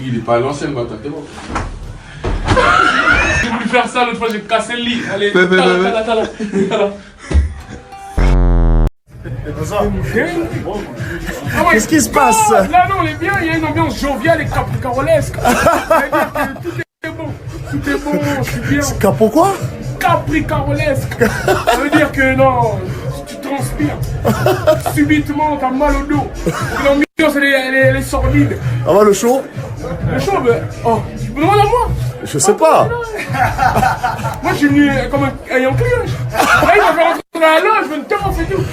il est pas à l'ancienne, bâtard, t'es bon. J'ai voulu faire ça l'autre fois, j'ai cassé le lit. Allez, t'as là. Qu'est-ce qui se passe? Là, non, on est bien, il y a une ambiance joviale et capricorolesque. C'est-à-dire que tout est bon, je suis bien. Capo quoi? Capricorolesque. Ça veut dire que non, tu transpires. Subitement, t'as mal au dos. L'ambiance, elle est sordide. Ah bah le show? Le show, oh, tu me demandes à moi? Je sais pas. Moi, je suis venu comme un Yankee. Après, il m'a fait rentrer dans la loge, je vais me taire, c'est tout.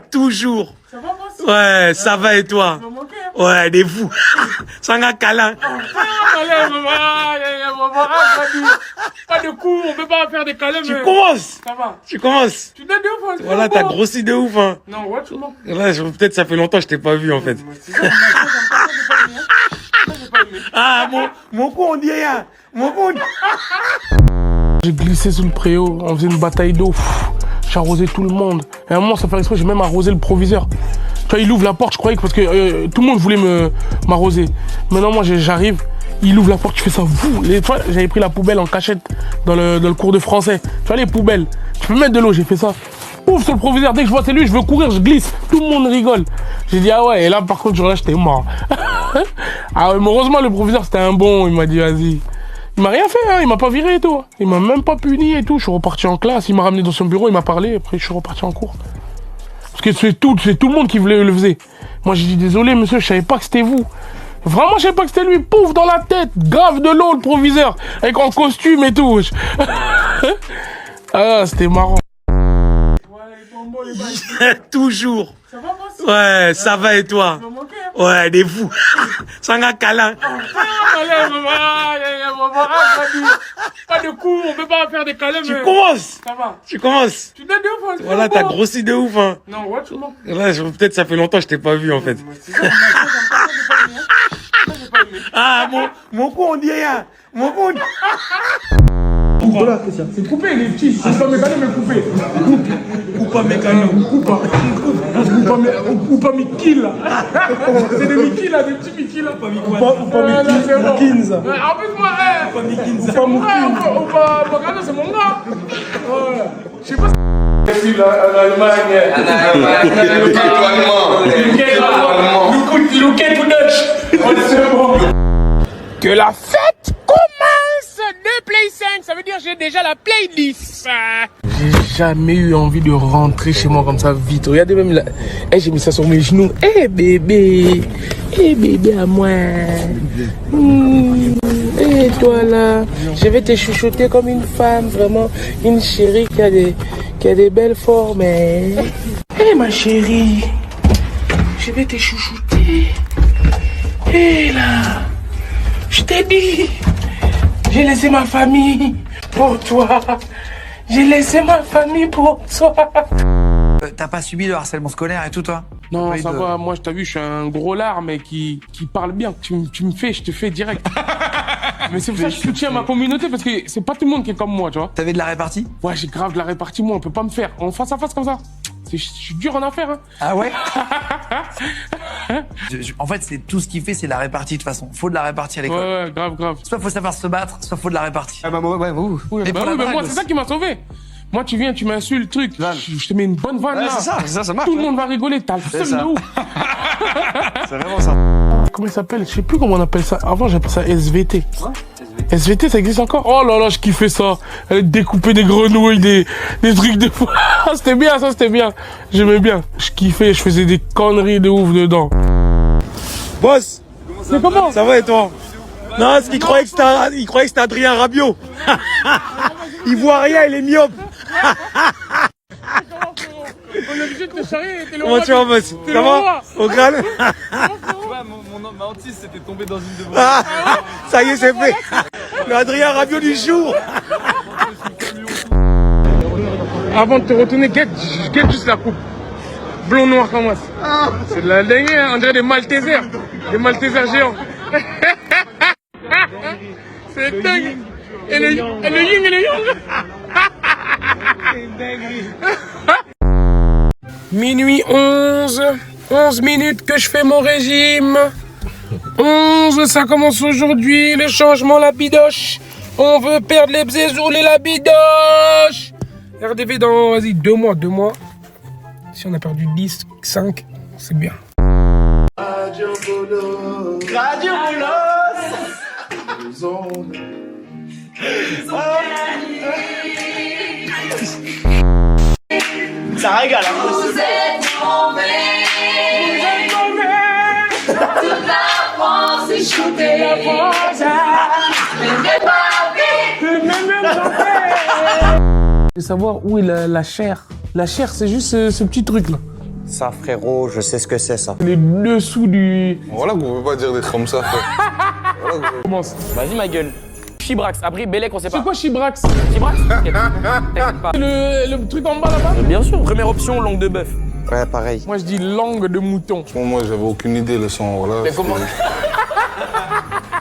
Toujours. Ça va, moi? Ouais, ça va et toi? Ouais, des fous. Sans un câlin. Pas de coups, on peut pas faire des câlins. Tu commences. Ça va. Tu commences. Tu t'es de ouf. Voilà, t'as grossi de ouf, hein. Non, ouais, tu mens. Là, peut-être ça fait longtemps que je t'ai pas vu, en fait. Ah, mon con, on dit rien. Mon con, on dit... J'ai glissé sous le préau, on faisait une bataille d'eau. J'ai arrosé tout le monde. Et à un moment, sans faire exprès, j'ai même arrosé le proviseur. Tu vois, il ouvre la porte, je croyais que parce que tout le monde voulait m'arroser. Maintenant, moi, j'arrive, il ouvre la porte, je fais ça, vous. Tu vois, j'avais pris la poubelle en cachette dans le cours de français. Tu vois, les poubelles. Tu peux mettre de l'eau, j'ai fait ça. Ouf, sur le proviseur, dès que je vois c'est lui, je veux courir, je glisse. Tout le monde rigole. J'ai dit, ah ouais, et là, par contre, là, j'étais mort. Ah ouais, mais heureusement, le proviseur, c'était un bon, il m'a dit, vas-y. Il m'a rien fait, hein, il m'a pas viré et tout. Il m'a même pas puni et tout. Je suis reparti en classe, il m'a ramené dans son bureau, il m'a parlé, après je suis reparti en cours. Parce que c'est tout le monde qui voulait le faisait. Moi j'ai dit désolé monsieur, je savais pas que c'était vous. Vraiment je savais pas que c'était lui, pouf dans la tête, grave de l'eau le proviseur, avec en costume et tout. Ah c'était marrant. Toujours. Ça va, moi? Ouais, ça va et toi? Ouais, des fous. Sans un câlin. Pas de coups, on peut pas faire des câlins. Tu commences. Ça va. Tu commences. Tu t'es de ouf. Voilà, t'as grossi de ouf, hein. Non, ouais, tu mens. Là, peut-être ça fait longtemps que je t'ai pas vu, en fait. Ah, mon con, on dit rien. Mon con, on dit... C'est coupé, les petits. C'est pas mécano, mais coupé. Coupe pas mécano. Ou pas Mickey là. C'est des Mickey là, des petits Mickey là. Ou pas Mickey. En plus, moi, c'est mon gars. Ou pas Magano, c'est mon gars. Je sais pas si. En Allemagne. Look at Dutch. Que la fête commence de Play 5. Ça veut dire que j'ai déjà la playlist. J'ai jamais eu envie de rentrer chez moi comme ça vite. Regardez même là. Hey, j'ai mis ça sur mes genoux. Eh bébé. Eh bébé à moi. Et toi là. Je vais te chuchoter comme une femme. Vraiment une chérie qui a des belles formes. Eh ma chérie. Je vais te chouchouter. Eh là. Je t'ai dit. J'ai laissé ma famille pour toi. J'ai laissé ma famille pour toi. T'as pas subi le harcèlement scolaire et tout, toi? Non, ça va. Moi, je t'ai vu, je suis un gros lard, mais qui parle bien. Tu me fais, je te fais direct. Mais c'est pour ça que je soutiens ma communauté, parce que c'est pas tout le monde qui est comme moi, tu vois. T'avais de la répartie? Ouais, j'ai grave de la répartie. Moi, on peut pas me faire en face à face comme ça. Je suis dur en affaire, hein. Ah ouais? En fait, c'est tout ce qu'il fait, c'est la répartie de toute façon. Faut de la répartie à l'école. Ouais, grave. Soit faut savoir se battre, soit faut de la répartie. Ah bah ouais, ouh. Oui, Et bah pour oui, la mais moi, drague c'est ça qui m'a sauvé. Moi, tu viens, tu m'insultes, truc. Je te mets une bonne vanne là. C'est ça marche. Tout le monde va rigoler. T'as le seum de ouf. C'est vraiment ça. Comment il s'appelle? Je sais plus comment on appelle ça. Avant, j'appelais ça SVT. SVT, ça existe encore? Oh là là, je kiffais ça. Découper des grenouilles, des trucs de fou. C'était bien, ça, c'était bien. J'aimais bien. Je kiffais, je faisais des conneries de ouf dedans. Boss, C'est comment? ça va et toi? Non, parce qu'il croyait que c'était Adrien Rabiot. Il voit rien, il est myope. On est obligé de te charrier. Comment tu vas, boss? Ça va? Au calme? Ma hantise s'était tombée dans une de vos. Ah, ça y est, c'est fait. Le Adrien Rabiot du jour. Avant de te retourner, guette juste la coupe. Blond noir comme ça. C'est de la dingue, hein. On dirait des Maltesers. Des Maltesers géants. C'est dingue. Et le yin et le yang. Minuit 11. 11 minutes que je fais mon régime. 11, ça commence aujourd'hui, le changement, la bidoche. On veut perdre les bzézoules et la bidoche. RDV dans, vas-y, 2 mois. Si on a perdu 10, 5, c'est bien. Radio Bolos. Ça régale, hein. Vous êtes tombés. Toute la France est choutée. Je veux savoir où est la chair. La chair, c'est juste ce petit truc là. Ça, frérot, je sais ce que c'est, ça. Les dessous du... Voilà qu'on peut pas dire des trucs comme ça, frère. Commence. Vas-y ma gueule. Chibrax, après Bélec on sait pas. C'est quoi Chibrax? Chibrax? T'inquiète pas. Le truc en bas là-bas? Bien sûr. Première option, langue de bœuf. Ouais, pareil. Moi je dis langue de mouton. Moi, j'avais aucune idée, le son, voilà. Mais comment?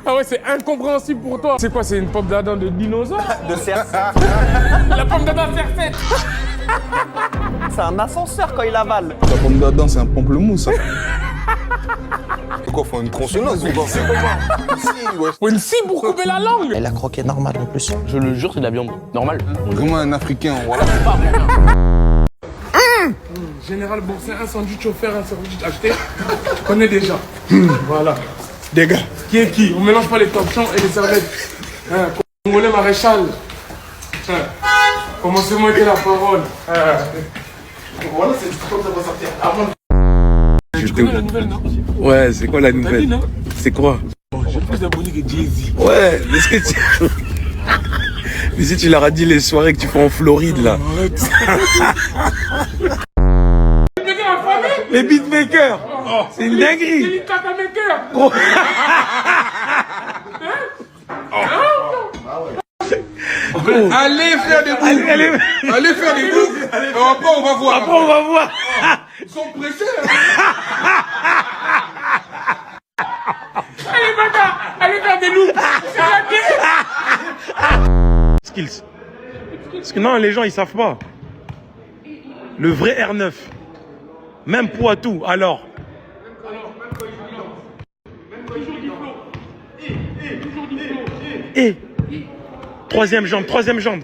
Ah ouais, c'est incompréhensible pour toi. C'est quoi, c'est une pomme d'Adam de dinosaure? De cerf. La pomme d'Adam serre-tête. C'est un ascenseur quand il avale. La pomme d'Adam, c'est un pamplemousse, ça. C'est quoi, faut une tronçonneuse ou quoi? Si, ouais. Faut une scie pour couper la langue. Elle a croqué normal en plus. Je le jure, c'est de la viande. Normal. Vraiment un Africain, voilà. Général, bon, c'est un sandwich offert, un sandwich acheté. Tu connais déjà. Voilà. Des gars. Qui est qui? On mélange pas les torchons et les serviettes. Congolais maréchal. Commencez-moi avec la parole. Voilà, c'est comme ça va sortir. Tu connais la nouvelle, non? Ouais, c'est quoi la T'as dit, nouvelle? non? C'est quoi? J'ai plus d'abonnés que Jay-Z. Ouais, mais est-ce que tu... Mais si tu leur as dit les soirées que tu fais en Floride, là. Les beatmakers. C'est une dinguerie. C'est les catamakers. Gros. Allez faire des boucles. Allez faire des boucles. Après, on va voir. Après, on va voir. Ils sont pressés. Allez, bâtard. Allez faire des loups. C'est la guerre. Skills. Parce que non, les gens, ils savent pas. Le vrai R9. Même poids tout, alors. Et troisième jambe. Troisième jambe.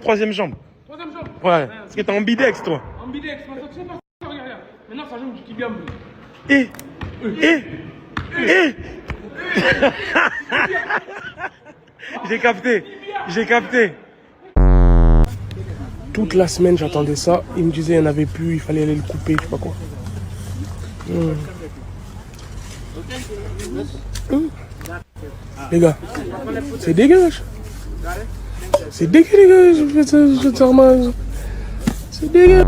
Ouais. Parce que t'es ambidex, toi. Ambidex. Regarde. Maintenant, ça joue du tibia. Et J'ai capté. Toute la semaine, j'attendais ça. Il me disait qu'il n'y en avait plus, il fallait aller le couper, je sais pas quoi. Les gars, c'est dégueulasse. C'est dégueulasse, je te remarque. C'est dégueulasse.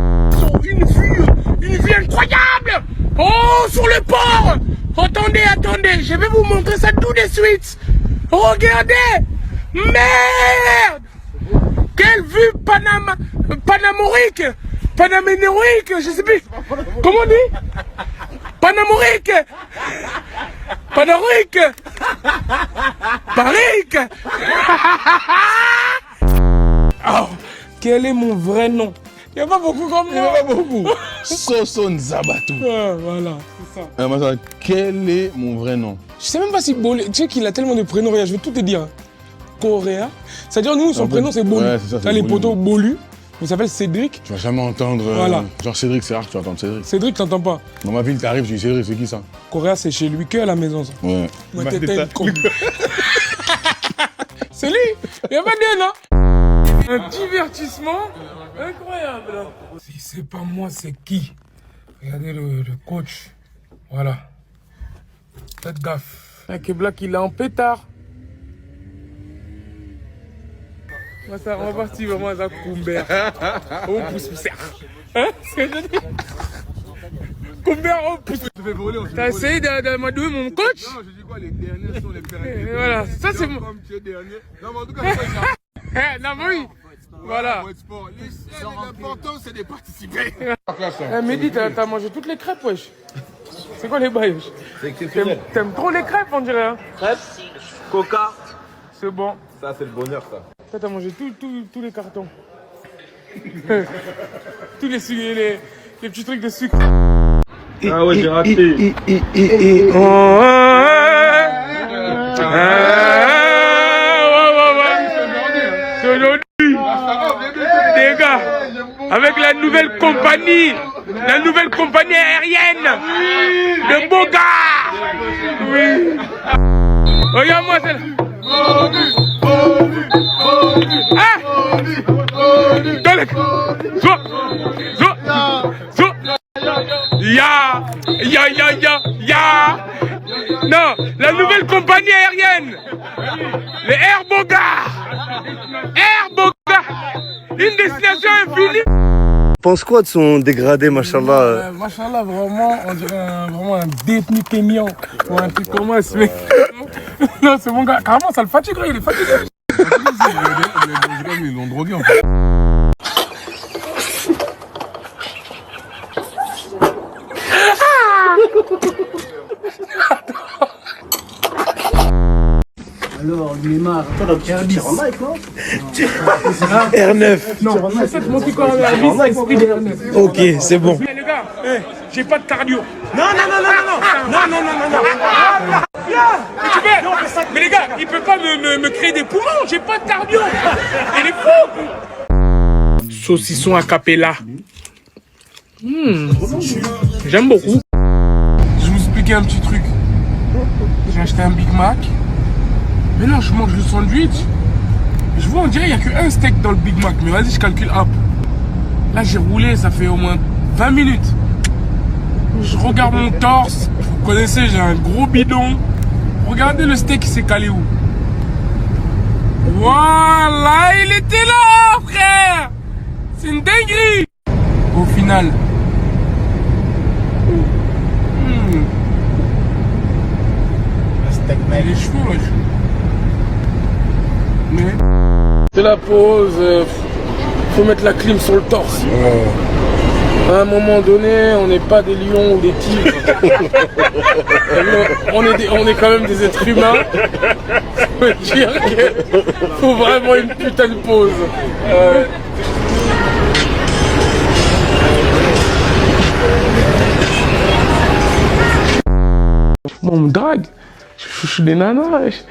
Une vue incroyable. Oh, sur le port. Attendez, je vais vous montrer ça tout de suite. Regardez. Merde. Quelle vue panamorique, je sais plus. Comment on dit? Panamorique. Parique. Oh, quel est mon vrai nom? Il n'y a pas beaucoup comme moi. Soso Nzabatou. Voilà, c'est ça. Maintenant, quel est mon vrai nom? Je sais même pas si Bolé... Tu sais qu'il a tellement de prénoms, regarde, je vais tout te dire. Correa. C'est-à-dire, nous, son prénom, c'est Bolu. Ouais, c'est ça, c'est Là, les Bolu. poteaux Bolu. Il s'appelle Cédric. Tu vas jamais entendre. Voilà. Genre Cédric, c'est rare que tu vas entendre Cédric. Cédric, t'entends pas. Dans ma ville, t'arrives, tu dis Cédric, c'est qui ça? Correa, c'est chez lui que à la maison, ça. Ouais. Moi, t'étais une con. C'est lui. Il n'y a pas de non. Un divertissement incroyable. Si c'est pas moi, c'est qui? Regardez le coach. Voilà. Faites gaffe. Black, il est en pétard. Moi, ça reparti vraiment à Kumbert. Au pouce-pouce. Hein? C'est ce que je dis? Kumbert au pouce. T'as essayé de m'adouer mon coach? Non, je dis quoi, les derniers sont les pères. Voilà, ça c'est mon... Comme tu es dernier. Non, mais en tout cas, c'est Non, mais oui. Voilà. L'important, c'est de participer. Mehdi, t'as mangé toutes les crêpes, wesh. C'est quoi les bails, wesh? C'est exceptionnel. T'aimes trop les crêpes, on dirait, hein? Crêpes, coca. C'est bon. Ça, c'est le bonheur, ça. Toi, t'as mangé tous les cartons. Tous les petits trucs de sucre. Ah ouais, j'ai raté. C'est aujourd'hui, les gars, avec la nouvelle compagnie aérienne de Boga. Oui. Regarde-moi celle-là. Ah! Dolek! Zo! Ya! Non, la nouvelle compagnie aérienne! Les Air Boga! Une destination infinie! Pense quoi de son dégradé, machallah? Machallah, vraiment, on dirait vraiment un détenu kényan ou un truc comme ça, ce mec. Non, c'est mon gars, carrément, ça le fatigue, là, il est fatigué. Ils l'ont drogué en fait. Alors, Neymar, toi, tu tires en Nike, non? R9. Non, c'est ça, mon petit corps esprit de R9. Ok, c'est bon. Les gars, j'ai pas de cardio. Non. Mais les gars, il peut pas me créer des poumons, j'ai pas de cardio. Il est fou. Saucisson a cappella. J'aime beaucoup. Je vais vous expliquer un petit truc. J'ai acheté un Big Mac. Mais non, je mange le sandwich. Je vois, on dirait qu'il n'y a qu'un steak dans le Big Mac. Mais vas-y, je calcule hop. Là, j'ai roulé, ça fait au moins 20 minutes. Je regarde mon torse. Vous connaissez, j'ai un gros bidon. Regardez le steak, il s'est calé où? Voilà, il était là, frère. C'est une dinguerie. Au final. Les cheveux, wesh. Mais c'est la pause, faut mettre la clim sur le torse. À un moment donné, on n'est pas des lions ou des tigres. on est quand même des êtres humains. Faut dire qu'il faut vraiment une putain de pause. Bon, on me drague. Je suis des nanas.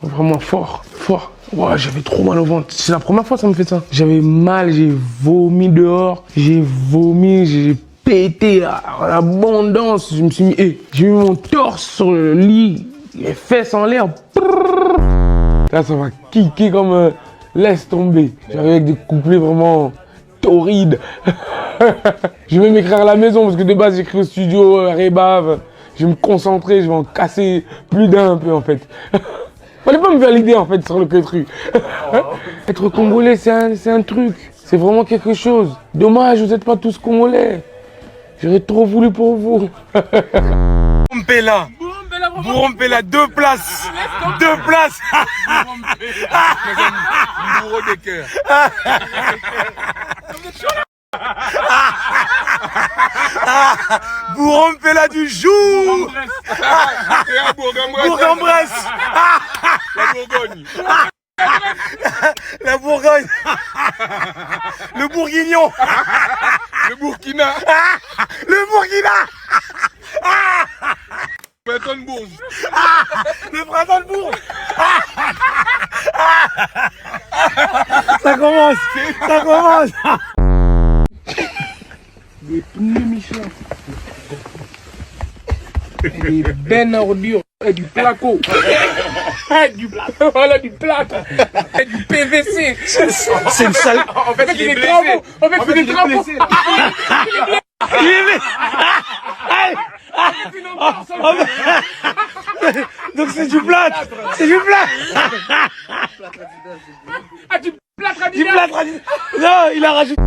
Vraiment fort. Ouais, j'avais trop mal au ventre. C'est la première fois que ça me fait ça. J'avais mal, j'ai vomi dehors. J'ai pété à l'abondance. Je me suis mis, j'ai mis mon torse sur le lit, les fesses en l'air. Là, ça va kicker comme laisse tomber. J'arrive avec des couplets vraiment torrides. Je vais m'écrire à la maison parce que de base j'écris au studio, rébave. Je vais me concentrer, je vais en casser plus d'un un peu en fait. Fallait pas me faire l'idée en fait sur le quetru. Être congolais c'est un truc, c'est vraiment quelque chose. Dommage, vous n'êtes pas tous congolais. J'aurais trop voulu pour vous. Bourompela, 2 places. 2 places. Bourreau de cœur. Bourompela du jour. Bourg-en-Bresse. La Bourgogne. La Bourgogne. Le Bourguignon. Le Burkina. Le Bourguina. Printemps de Bourges. Le printemps de Bourges. Ça commence. Des pneus Michelin. Des bennes à ordures. Et du placo. Voilà, du placo. Et du PVC. C'est une sale. En fait, il est travaux. En fait, il est travaux. Donc c'est du plâtre. C'est du plâtre. Ah, du plâtre à Du plâtre. Non, il a rajouté.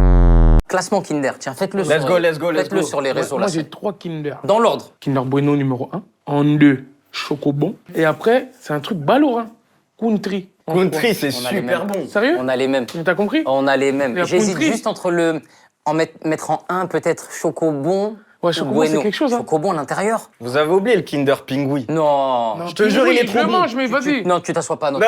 Classement Kinder, tiens, faites-le Let's go. faites-le sur les réseaux. Moi, là. j'ai 3 Kinder. Dans l'ordre. Kinder Bueno numéro 1. En 2, Chocobon. Et après, c'est un truc balourd. Country. Country, c'est On a les super mêmes. bon. Sérieux? On a les mêmes. T'as compris? On a les mêmes. La J'hésite Country. juste entre mettre en 1 peut-être Chocobon. Ouais, ou Chocobon, c'est Bueno. quelque chose, hein. Chocobon à l'intérieur. Vous avez oublié le Kinder Pingui. Non. Non, je te jure, il est je trop le bon. mange, mais vas-y. Non, tu t'assois pas. Non. Ouais,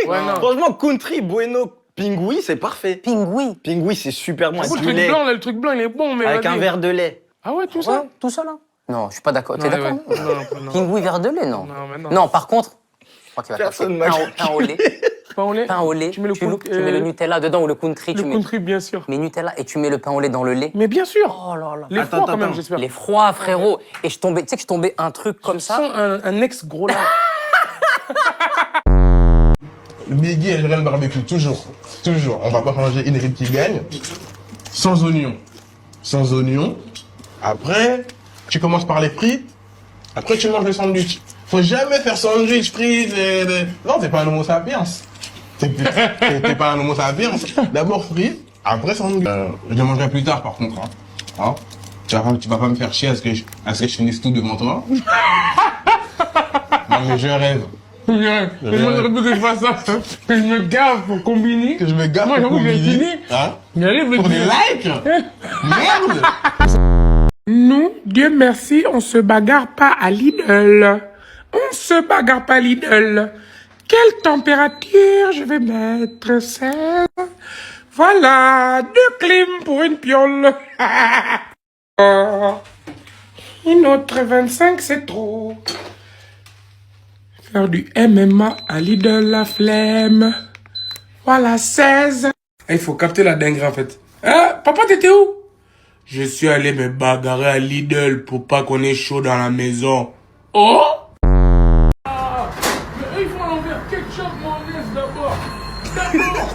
non. Franchement, Country, Bueno, Pingui, c'est parfait. Pingui. Pingui, c'est super bon. J'avoue, Avec le du truc lait. blanc, là, le truc blanc, il est bon, mais. Avec un vas-y. verre de lait. Ah ouais, tout ça Ouais, tout ça là. Non, je suis pas d'accord. T'es Ouais, d'accord? ouais. Non. Pingui verre de lait, non. Non, mais non. Non, par contre, je crois qu'il va Personne chercher n'a pain au lait. Pain au lait. Pain au lait. Tu mets le tu country, mets le Nutella dedans ou le country. Le tu mets. country, bien sûr. Mais Nutella et tu mets le pain au lait dans le lait. Mais bien sûr. Oh là là. Les Attends, froids, quand même, attends. j'espère. Les froids, frérot. Et je tombais, tu sais que je tombais un truc comme ça. Sans un ex-gros là. Le Biggie et le Real barbecue, toujours. Toujours. On va pas manger une rib qui gagne. Sans oignon. Sans oignon. Après, tu commences par les frites. Après, tu manges le sandwich. Faut jamais faire sandwich, frites. Non, t'es pas un homo sapiens. T'es pas un homo sapiens. D'abord frites, après sandwich. Je le mangerai plus tard, par contre. Hein. Tu vas pas me faire chier à ce que je finisse tout devant toi. Non, mais je rêve. Mais moi, j'aurais pu que je fasse ça. Que je me gave pour combiner. Que je me gaffe Moi, pour j'avoue, j'ai combiner. fini. Hein? J'arrive Pour des likes. Merde. Nous, Dieu merci, on se bagarre pas à Lidl. On se bagarre pas à Lidl. Quelle température je vais mettre? 16. Voilà, 2 clims pour une piole. Une autre 25, c'est trop. Faire du MMA à Lidl, la flemme. Voilà, 16. Il faut capter la dinguerie, en fait. Hein? Papa, t'étais où? Je suis allé me bagarrer à Lidl pour pas qu'on ait chaud dans la maison. Oh! Mais ils font à l'envers. Ketchup, mayonnaise d'abord. D'abord.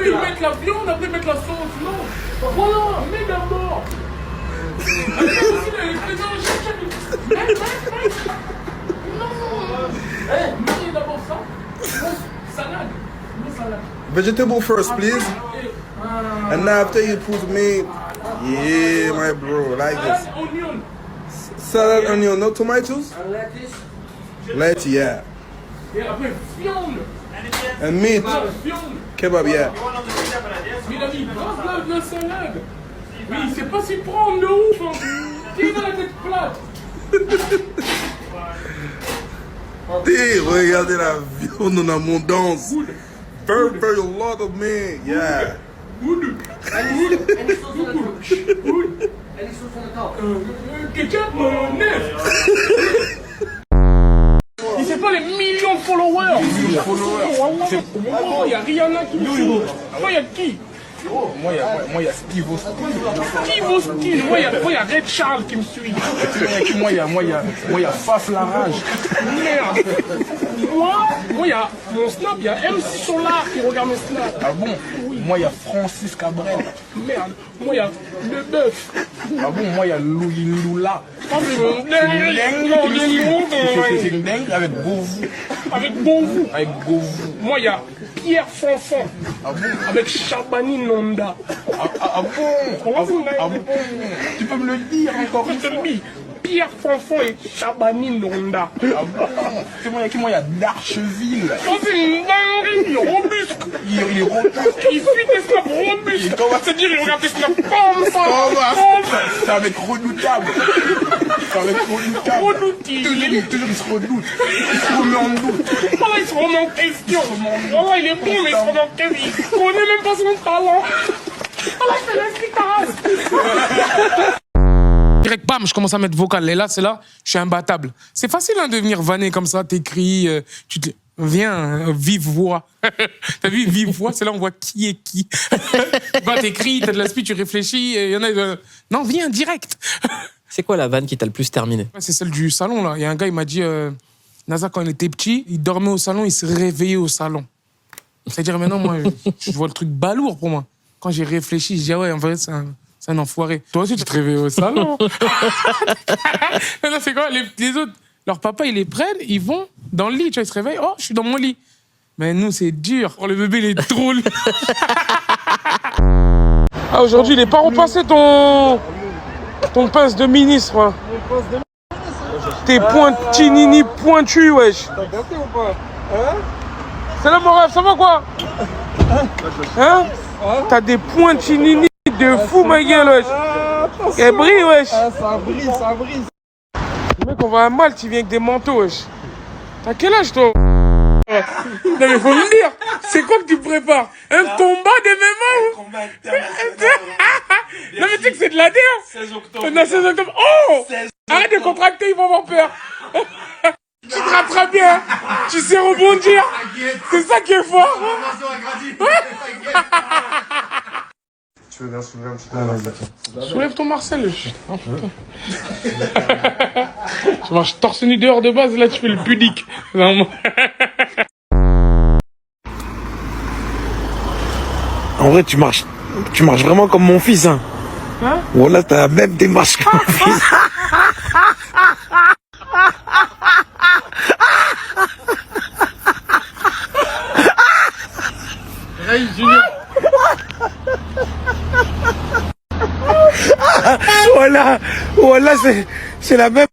Ils mettent la viande, après ils mettent la sauce. Non. Voilà, mets d'abord. Après aussi, les présents, non. Mets d'abord ça. Salade. Mets salade. Vegetable first, please. And now after you put meat. Yeah, my bro, like this. Salade, oignon. Salad, onion, no tomatoes? Lettuce, yeah. Et après, viande. And meat. Viande. Kebab, yeah. Mais il a mis grave la salade. Mais il sait pas s'y prendre de ouf. Hein. Qui a la tête plate? Hey, regardez la viande en abondance. Very, very lot of meat, yeah. Good. Ketchup, mayonnaise. Il sait pas les millions de followers. Il y a Rihanna qui me suit. Moi, il y a qui? Moi, il y a Steve Austin. Steve Austin. Moi, il y a Red Charles qui me suit. Moi, il y a Faf la rage. Merde. Moi, il y a mon snap, il y a MC Solar qui regarde mes snaps. Ah bon? Moi, il y a Francis Cabrel. Merde. Moi, il y a Le Bœuf. Ah bon? Moi, il y a Louis Lula. Ah, c'est mon C'est une dingue avec Govou. avec Bonvou. Avec Govou. Moi, il y a Pierre Fanfan. Avec Chabani Nonda. Ah bon? Ah bon? Tu peux me le dire encore Je te le dis. Pierre Fanfan et Chabani Nonda. Ah bon? C'est moi, il y a Darcheville. Oh, c'est une dinguerie. Il est robuste. Il est robuste. Il suit tes snaps robustes. C'est-à-dire, il regarde tes snaps comme ça. C'est avec redoutable. C'est avec redoutable. Redouté. Toujours il se redoute. Il se remet en doute. Voilà, il se remet en question. Voilà, il est bon, mais il se remet en question. Il connaît même pas son talent. Voilà, il fait l'explication. Direct, bam, je commence à mettre vocal. Et là, c'est là, je suis imbattable. C'est facile hein, de venir vanner comme ça, t'écris, tu te... Viens, vive voix. T'as vu, vive voix, c'est là on voit qui est qui. Quand t'écris, t'as de la speed, tu réfléchis, il y en a... Non, viens, direct. C'est quoi la vanne qui t'a le plus terminé? C'est celle du salon, là. Il y a un gars, il m'a dit, Naza, quand il était petit, il dormait au salon, il se réveillait au salon. C'est-à-dire, maintenant, moi, je vois le truc balourd pour moi. Quand j'ai réfléchi, je dis, ah ouais, en vrai, c'est un enfoiré. Toi aussi, tu te réveilles au salon. Non, c'est quoi, les autres, leur papa, ils les prennent, ils vont dans le lit, tu vois, ils se réveillent, oh, je suis dans mon lit. Mais nous, c'est dur. Oh, le bébé, il est drôle. Ah, aujourd'hui, il est pas repassé ton pince de ministre. Hein. Tes pointinini pointus, wesh. T'as gâté ou pas? Hein? C'est là, mon rêve, ça va quoi? Hein? T'as des pointinini de fou, ma gueule, wesh. Elle brille, wesh. Ça brille, ça brille. Le mec, on va à Malte, il vient avec des manteaux, wesh. T'as quel âge, toi? Non mais faut me dire, c'est quoi que tu prépares? Un combat de MMA ou? Combat international. Non mais tu sais que c'est de la DR. 16 octobre. Non, 16 octobre. Oh! Arrête de contracter, ils vont avoir peur. Tu te rattrapes bien, tu sais rebondir. C'est ça qui est fort. Tu veux bien soulever un petit peu? Soulève ton Marcel. Oh, putain. Tu marches torse nu dehors de base, là tu fais le pudique. Vraiment. En vrai, tu marches vraiment comme mon fils, hein. Hein? Voilà, t'as la même démarche que mon fils. Hey, Junior. Voilà, c'est la même.